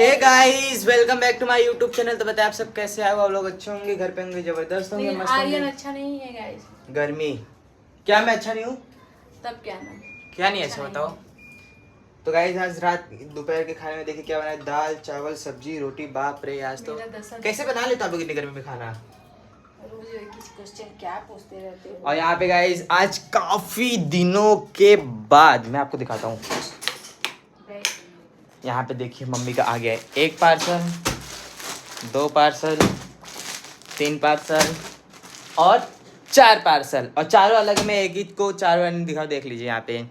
Hey guys, welcome back to my YouTube channel. तो बताए आप सब कैसे आए हो? आप लोग अच्छे होंगे, घर पे होंगे, जबरदस्त होंगे, मस्त होंगे। आर्यन अच्छा नहीं है गाइस। गर्मी क्या मैं अच्छा नहीं हूँ? तब क्या ना, क्या नहीं अच्छा बताओ। तो गाइस आज रात दोपहर के खाने में देखिए क्या बना है। दाल चावल सब्जी रोटी। बाप रे, आज तो कैसे बना लेते हो आप लोग इतनी गर्मी में खाना? रोज एक ही क्वेश्चन क्या पूछते रहते हो। और यहाँ पे गाइस आज काफी दिनों के बाद मैं आपको दिखाता हूँ। यहाँ पे देखिए मम्मी का आ गया है 1 पार्सल, 2 पार्सल, 3 पार्सल और 4 पार्सल। और चारों अलग में एक ही को चारों अलग दिखा, देख लीजिए यहाँ पे।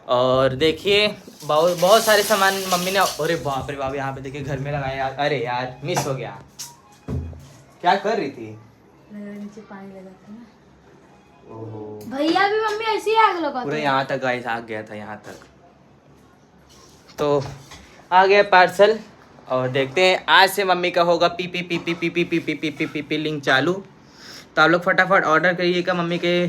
और देखिए बहुत बहुत सारे सामान मम्मी ने, अरे बाप रे बाप, यहाँ पे देखिए घर में लगाया। अरे यार मिस हो गया। क्या कर रही थी? नीचे पानी लगा था ना। ओहो भैया भी मम्मी ऐसी ही आग लगाते पूरा यहाँ तक गाइस आ गया था यहाँ तक। तो आ गया पार्सल और देखते हैं आज से मम्मी का होगा P P P P P P P P P P P P link चालू। तो आप लोग फटाफट ऑर्डर करिएगा। मम्मी के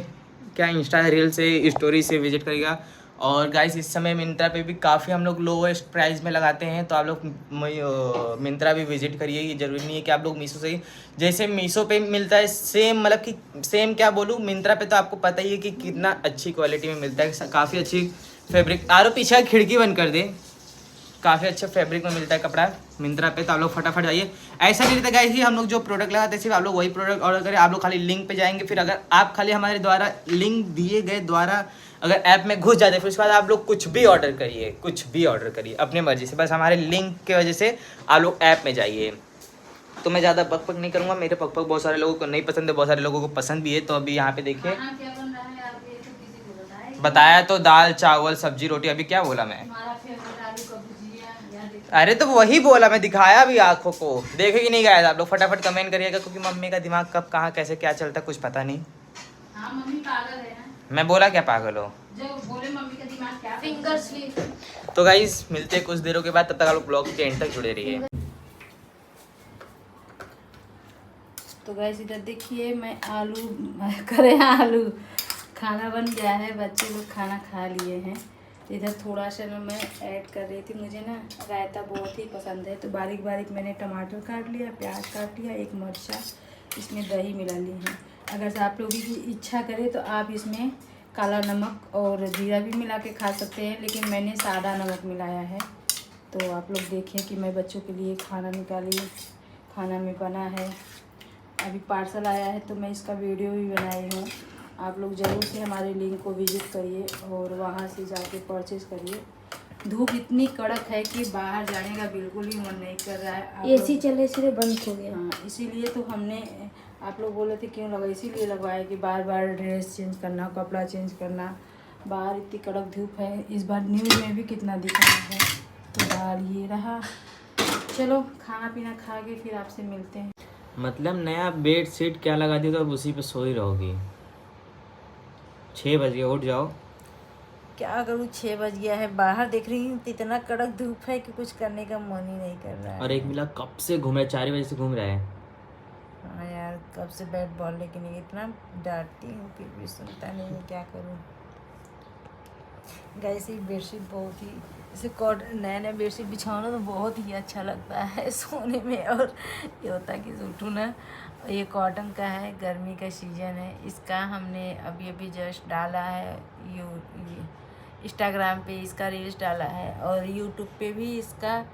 क्या इंस्टा रील से स्टोरी से विजिट करिएगा। और गाइस इस समय मिंत्रा पे भी काफ़ी हम लोग लोवेस्ट प्राइस में लगाते हैं। तो आप लोग मिंत्रा भी विजिट करिए। ये ज़रूरी नहीं है कि आप लोग मीशो से, जैसे मीशो पे मिलता है सेम, मतलब कि सेम क्या बोलूँ, मिंत्रा पे तो आपको पता ही है कि कितना अच्छी क्वालिटी में मिलता है। काफ़ी अच्छी फैब्रिक। आरो पीछे खिड़की बंद कर दे। काफ़ी अच्छे फैब्रिक में मिलता है कपड़ा मिंत्रा पे। तो आप लोग फटाफट जाइए। ऐसा नहीं रहता गाइस कि हम लोग जो प्रोडक्ट लगाते हैं सिर्फ आप लोग वही प्रोडक्ट ऑर्डर करें। आप लोग खाली लिंक पे जाएंगे, फिर अगर आप खाली हमारे द्वारा लिंक दिए गए द्वारा अगर ऐप में घुस जाते हैं, फिर उसके बाद आप लोग कुछ भी ऑर्डर करिए, कुछ भी ऑर्डर करिए अपनी मर्जी से। बस हमारे लिंक की वजह से आप लोग ऐप में जाइए। तो मैं ज़्यादा बक नहीं करूँगा। मेरे पक बहुत सारे लोगों को नहीं पसंद है, बहुत सारे लोगों को पसंद भी है। तो अभी यहाँ पे देखिए बताया तो दाल चावल सब्जी रोटी। अभी क्या बोला मैं? अरे तो वही बोला मैं, दिखाया भी आंखों को। देखे कि नहीं गए आप लोग? फटाफट कमेंट करिएगा, क्योंकि मम्मी का दिमाग कब कहाँ कैसे क्या चलता कुछ पता नहीं। हाँ, मम्मी पागल है ना। मैं बोला क्या पागल हो? जब बोले मम्मी का दिमाग क्या फिंगर स्लिप। तो गाइस मिलते हैं कुछ देरों के बाद। तब तक आप लोग ब्लॉग के एंड तक जुड़े रहिए। तो गैस इधर देखिए मैं आलू आलू खाना बन गया है। बच्चे लोग खाना खा लिए हैं। इधर थोड़ा सा ना मैं ऐड कर रही थी, मुझे ना रायता बहुत ही पसंद है। तो बारीक बारीक मैंने टमाटर काट लिया, प्याज काट लिया, एक मिर्चा, इसमें दही मिला ली है। अगर से आप लोगों की इच्छा करे तो आप इसमें काला नमक और जीरा भी मिला के खा सकते हैं, लेकिन मैंने सादा नमक मिलाया है। तो आप लोग देखें कि मैं बच्चों के लिए खाना निकाली, खाना में बना है। अभी पार्सल आया है तो मैं इसका वीडियो भी बनाई हूँ। आप लोग ज़रूर से हमारे लिंक को विजिट करिए और वहाँ से जाके परचेज़ करिए। धूप इतनी कड़क है कि बाहर जाने का बिल्कुल ही मन नहीं कर रहा है। एसी चले सिर्फ बंद हो गया। हाँ, इसीलिए तो हमने, आप लोग बोले थे क्यों लगा, इसीलिए लगवाया कि बार बार ड्रेस चेंज करना, कपड़ा चेंज करना। बाहर इतनी कड़क धूप है। इस बार न्यूज़ में भी कितना दिख रहा है। तो दाल ये रहा। चलो खाना पीना खा के फिर आपसे मिलते हैं। मतलब नया बेड शीट क्या लगा दी तो अब उसी पे सो ही रहोगी? 6 बजे उठ जाओ। क्या करूँ, 6 बज गया है। बाहर देख रही हूँ इतना कड़क धूप है कि कुछ करने का मन ही नहीं कर रहा है। और एक मिला कब से घूम रहा है, 4 बजे से घूम रहा है। हाँ यार, कब से बैट बॉल, लेकिन इतना डांटती हूँ फिर भी सुनता नहीं है, क्या करूँ। गैस ये बेडशीट बहुत ही, जैसे नया नया बेडशीट बिछाना तो बहुत ही अच्छा लगता है सोने में। और ये होता है कि उठूँ ना। ये कॉटन का है, गर्मी का सीज़न है। इसका हमने अभी अभी जस्ट डाला है इंस्टाग्राम पे, इसका रील्स डाला है। और यूट्यूब पे भी इसका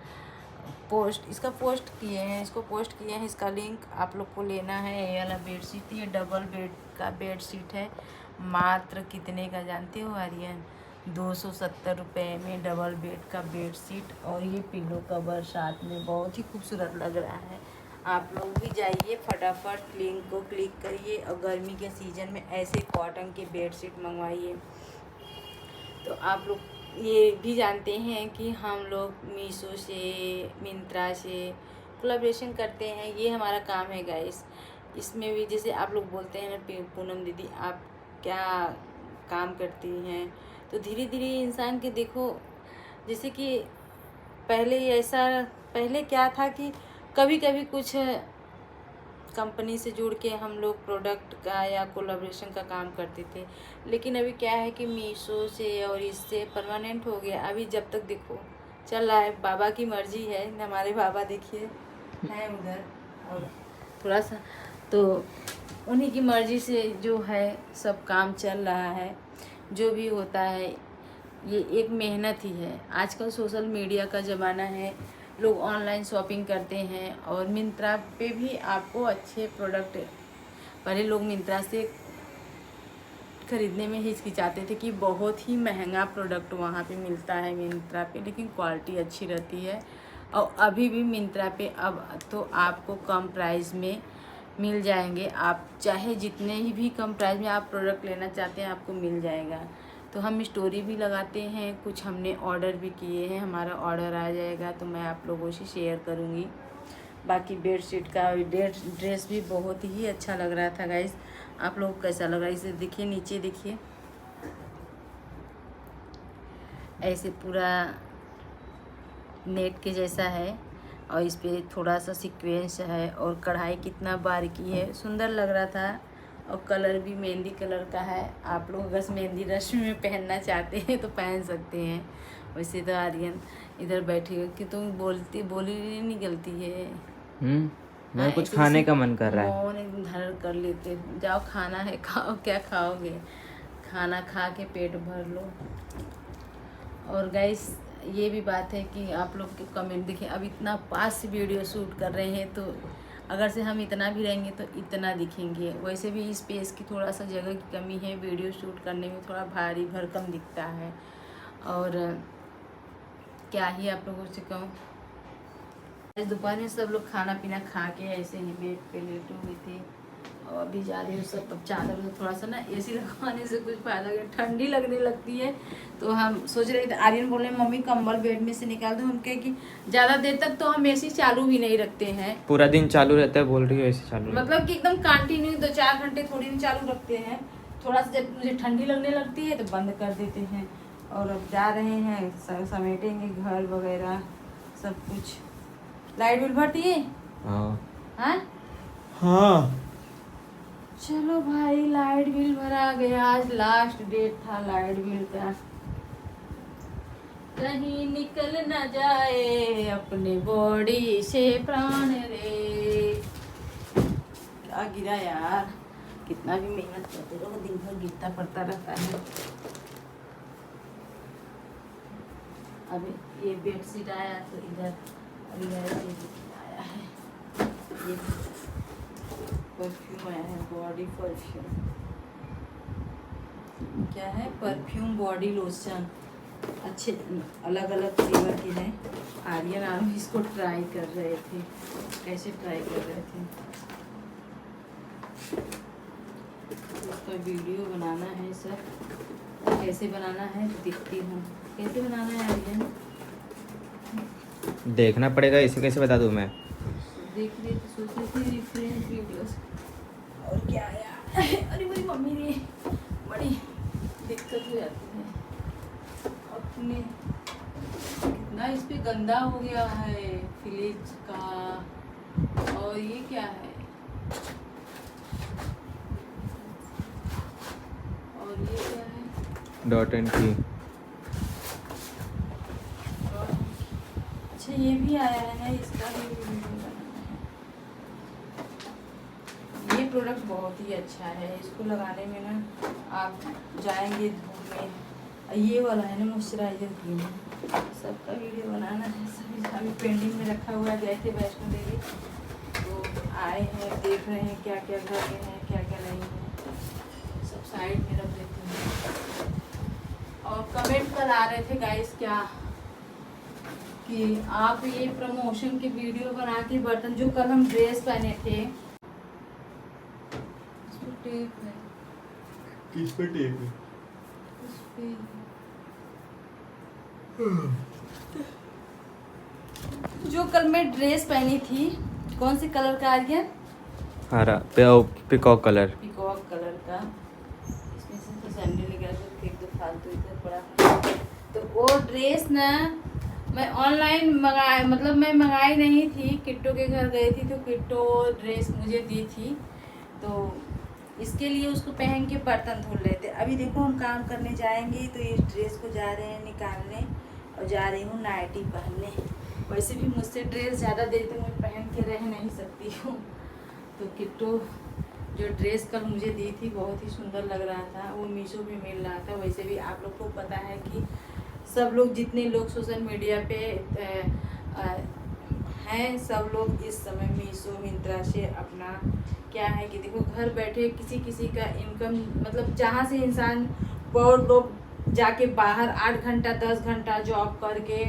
पोस्ट किए हैं, इसको पोस्ट किए हैं। इसका लिंक आप लोग को लेना है। ये वाला बेडशीट, ये डबल बेड का बेडशीट है। मात्र कितने का जानते हो आर्यन? 270 रुपये में डबल बेड का बेडशीट और ये पिलो कवर साथ में, बहुत ही खूबसूरत लग रहा है। आप लोग भी जाइए फटाफट, लिंक को क्लिक करिए और गर्मी के सीज़न में ऐसे कॉटन के बेडशीट मंगवाइए। तो आप लोग ये भी जानते हैं कि हम लोग मीशो से, मिंत्रा से कोलैबोरेशन करते हैं। ये हमारा काम है गाइस। इसमें भी जैसे आप लोग बोलते हैं ना, पूनम दीदी आप क्या काम करती हैं, तो धीरे धीरे इंसान के देखो, जैसे कि पहले क्या था कि कभी कभी कुछ कंपनी से जुड़ के हम लोग प्रोडक्ट का या कोलैबोरेशन का काम करते थे। लेकिन अभी क्या है कि मीशो से और इससे परमानेंट हो गया। अभी जब तक देखो चल रहा है, बाबा की मर्जी है। हमारे बाबा देखिए हैं उधर, और थोड़ा सा तो उन्हीं की मर्जी से जो है सब काम चल रहा है। जो भी होता है ये एक मेहनत ही है। आजकल सोशल मीडिया का ज़माना है, लोग ऑनलाइन शॉपिंग करते हैं, और मिंत्रा पे भी आपको अच्छे प्रोडक्ट, पहले लोग मिंत्रा से खरीदने में हिचकिचाते थे कि बहुत ही महंगा प्रोडक्ट वहाँ पे मिलता है मिंत्रा पे, लेकिन क्वालिटी अच्छी रहती है। और अभी भी मिंत्रा पे अब तो आपको कम प्राइस में मिल जाएंगे। आप चाहे जितने ही भी कम प्राइस में आप प्रोडक्ट लेना चाहते हैं आपको मिल जाएगा। तो हम स्टोरी भी लगाते हैं, कुछ हमने ऑर्डर भी किए हैं, हमारा ऑर्डर आ जाएगा तो मैं आप लोगों से शेयर करूँगी। बाकी बेडशीट का ड्रेस भी बहुत ही अच्छा लग रहा था गाइस। आप लोग कैसा लग रहा है इसे देखिए, नीचे देखिए, ऐसे पूरा नेट के जैसा है, और इस पे थोड़ा सा सीक्वेंस है, और कढ़ाई कितना बारीकी है, सुंदर लग रहा था। और कलर भी मेहंदी कलर का है। आप लोग अगर मेहंदी रस्म में पहनना चाहते हैं तो पहन सकते हैं। वैसे तो आर्यन इधर बैठी हो कि तुम बोली नहीं गलती है। मैं कुछ खाने का मन कर रहा है। मौन एकदम धारण कर लेते, जाओ खाना है खाओ, क्या खाओगे, खाना खा के पेट भर लो। और गाइस ये भी बात है कि आप लोग के कमेंट देखिए, अब इतना पास से वीडियो शूट कर रहे हैं तो अगर से हम इतना भी रहेंगे तो इतना दिखेंगे। वैसे भी स्पेस की थोड़ा सा जगह की कमी है, वीडियो शूट करने में थोड़ा भारी भरकम दिखता है। और क्या ही आप लोगों से कहूँ, दोपहर में सब लोग खाना पीना खा के ऐसे ही बेड पे लेटे हुए थे, और अभी जा रही हूँ सब। अब चादर में थोड़ा सा ना एसी लगवाने से कुछ फायदा नहीं, ठंडी लगने लगती है। तो हम सोच रहे थे, आर्यन बोल रहे मम्मी कंबल बेड में से निकाल दो। हम कहे कि ज़्यादा देर तक तो हम एसी चालू भी नहीं रखते हैं, पूरा दिन चालू रहता है बोल रही हो, एसी चालू मतलब कि एकदम कंटिन्यू 2-4 घंटे थोड़ी दिन चालू रखते हैं। थोड़ा सा जब मुझे ठंडी लगने लगती है तो बंद कर देते हैं। और अब जा रहे हैं, समेटेंगे घर वगैरह सब कुछ। लाइट बिल भरती है? हाँ हाँ। चलो भाई, लाइट बिल भरा गया। आज लास्ट डेट था लाइट बिल का। कहीं निकल न जाए अपने बॉडी से प्राण रे। क्या गिरा यार, कितना भी मेहनत करते रहो दिन भर गिरता पड़ता रहता है। अभी ये बेडशीट आया तो इधर अभी आया है, ये परफ्यूम आया है, बॉडी परफ्यूम। क्या है? परफ्यूम बॉडी लोशन, अच्छे अलग अलग फ्लेवर के हैं। आर्यन आर्मी इसको ट्राई कर रहे थे। कैसे ट्राई कर रहे थे, उसका वीडियो बनाना है सर। कैसे बनाना है दिखती हूँ, कैसे बनाना है आर्यन देखना पड़ेगा, इसे कैसे बता दूँ मैं। देख रही थी, सोच रही थी रेफरेंस वीडियोस। और क्या यार, अरे मेरी मम्मी ने बड़ी दिक्कत हो जाती है अपने। कितना इस पे गंदा हो गया है फ्रिज का। और ये क्या है, और ये क्या है, डॉट एंड की। अच्छा ये भी आया है ना, इसका भी वीडियो बनाना है। ये प्रोडक्ट बहुत ही अच्छा है, इसको लगाने में ना आप जाएंगे धूप में। ये वाला है ना मॉइस्चराइजर क्रीम, सबका वीडियो बनाना है। सभी अभी पेंडिंग में रखा हुआ है। गए थे वैष्णो देवी तो आए हैं, देख रहे हैं क्या क्या घर में है क्या क्या नहीं है, सब साइड में रख देते हैं। और कमेंट कर आ रहे थे गाइस क्या कि आप ये प्रमोशन के वीडियो बना के बर्तन, जो कल हम ड्रेस पहने थे, इसमें टेप है, किस पे टेप है? इस पे जो कल मैं ड्रेस पहनी थी, कौन से कलर का आ गया? हरा पिकॉक कलर। पिकॉक कलर का। इसमें से तो सैंडल ले गया तो फेंक दो, फालतू इधर पड़ा। तो वो ड्रेस ना मैं ऑनलाइन मंगाई, मतलब मैं मंगाई नहीं थी, किट्टो के घर गई थी तो किट्टो ड्रेस मुझे दी थी। तो इसके लिए उसको पहन के बर्तन धुल रहे थे। अभी देखो हम काम करने जाएंगे तो इस ड्रेस को जा रहे हैं निकालने, और जा रही हूँ नाइटी पहनने। वैसे भी मुझसे ड्रेस ज़्यादा देर तक मैं पहन के रह नहीं सकती हूँ। तो किट्टू जो ड्रेस कल मुझे दी थी बहुत ही सुंदर लग रहा था, वो मीशो में मिल रहा था। वैसे भी आप लोग को पता है कि सब लोग जितने लोग सोशल मीडिया पे हैं, सब लोग इस समय मीशो मिंत्रा से अपना क्या है कि देखो घर बैठे किसी का इनकम, मतलब जहाँ से इंसान बहुत लोग जाके बाहर 8 घंटा 10 घंटा जॉब करके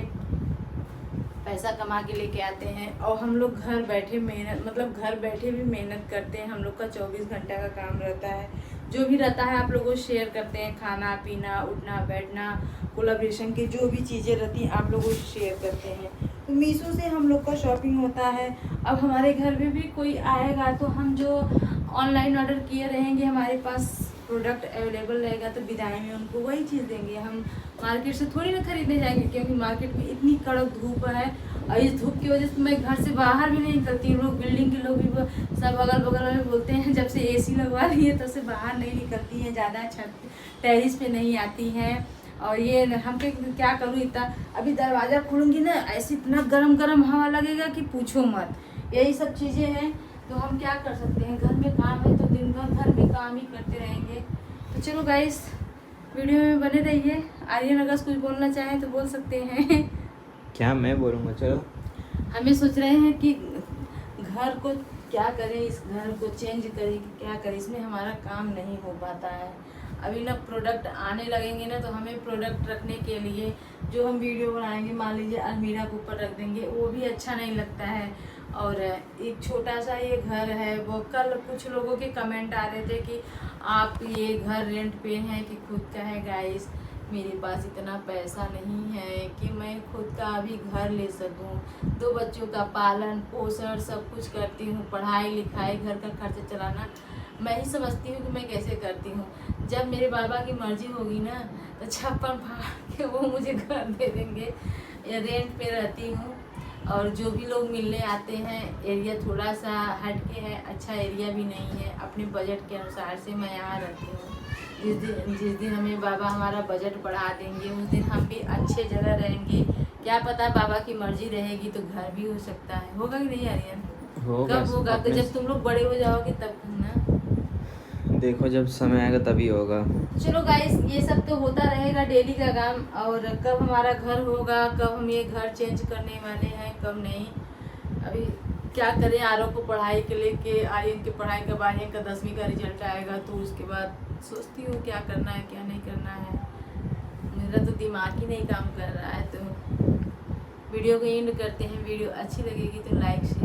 पैसा कमा के लेके आते हैं, और हम लोग घर बैठे मेहनत, मतलब घर बैठे भी मेहनत करते हैं। हम लोग का 24 घंटा का काम रहता है, जो भी रहता है आप लोगों को शेयर करते हैं। खाना पीना, उठना बैठना, कोलैबोरेशन की जो भी चीज़ें रहती हैं आप लोगों को शेयर करते हैं। तो मीशो से हम लोग का शॉपिंग होता है। अब हमारे घर में भी कोई आएगा तो हम जो ऑनलाइन ऑर्डर किए रहेंगे, हमारे पास प्रोडक्ट अवेलेबल रहेगा, तो विदाई में उनको वही चीज़ देंगे। हम मार्केट से थोड़ी ना खरीदने जाएंगे, क्योंकि मार्केट में इतनी कड़क धूप है, और इस धूप की वजह से मैं घर से बाहर भी नहीं निकलती हूँ। लोग बिल्डिंग के लोग भी सब अगल बगल में बोलते हैं जब से एसी लगवा ली है तब से बाहर नहीं निकलती हैं, ज़्यादा छत टेरिस पे नहीं आती हैं। और ये हम क्या करूँ, इतना अभी दरवाज़ा खोलूँगी ना, ऐसे इतना गरम गरम हवा लगेगा कि पूछो मत। यही सब चीज़ें हैं, तो हम क्या कर सकते हैं, घर में काम है तो दिन भर घर में काम ही करते रहेंगे। तो चलो गाइस, वीडियो में बने रहिए। आर्यन अगर कुछ बोलना चाहें तो बोल सकते हैं। क्या मैं बोलूँगा, चलो। हमें सोच रहे हैं कि घर को क्या करें, इस घर को चेंज करें कि क्या करें, इसमें हमारा काम नहीं हो पाता है। अभी ना प्रोडक्ट आने लगेंगे ना, तो हमें प्रोडक्ट रखने के लिए जो हम वीडियो बनाएंगे, मान लीजिए अलमीरा के ऊपर रख देंगे, वो भी अच्छा नहीं लगता है। और एक छोटा सा ये घर है, वो कल कुछ लोगों के कमेंट आ रहे थे कि आप ये घर रेंट पे हैं कि खुद का है। गाइस, मेरे पास इतना पैसा नहीं है कि मैं खुद का अभी घर ले सकूं। 2 बच्चों का पालन पोषण सब कुछ करती हूँ, पढ़ाई लिखाई घर का खर्च चलाना मैं ही समझती हूँ कि मैं कैसे करती हूँ। जब मेरे बाबा की मर्जी होगी ना, तो छप्पन फाड़ के वो मुझे घर दे देंगे। या रेंट पे रहती हूँ, और जो भी लोग मिलने आते हैं, एरिया थोड़ा सा हट के है, अच्छा एरिया भी नहीं है। अपने बजट के अनुसार से मैं यहाँ रहती हूँ। जिस दिन हमें बाबा हमारा बजट बढ़ा देंगे, उस दिन हम भी अच्छे जगह रहेंगे। क्या पता बाबा की मर्जी रहेगी तो घर भी हो सकता है। होगा कि नहीं आर्यन? कब होगा? तो जब तुम लोग बड़े हो जाओगे तब ना। देखो, जब समय आएगा तभी होगा। चलो गाइस, ये सब तो होता रहेगा डेली का काम। और कब हमारा घर होगा, कब हम ये घर चेंज करने वाले हैं, कब नहीं। अभी क्या करें, आरव को पढ़ाई के लेके, आर्यन की पढ़ाई कब, आर्यन का 10वीं का रिजल्ट आएगा तो उसके बाद सोचती हूँ क्या करना है क्या नहीं करना है। मेरा तो दिमाग ही नहीं काम कर रहा है। तो वीडियो को एंड करते हैं। वीडियो अच्छी लगेगी तो लाइक शेयर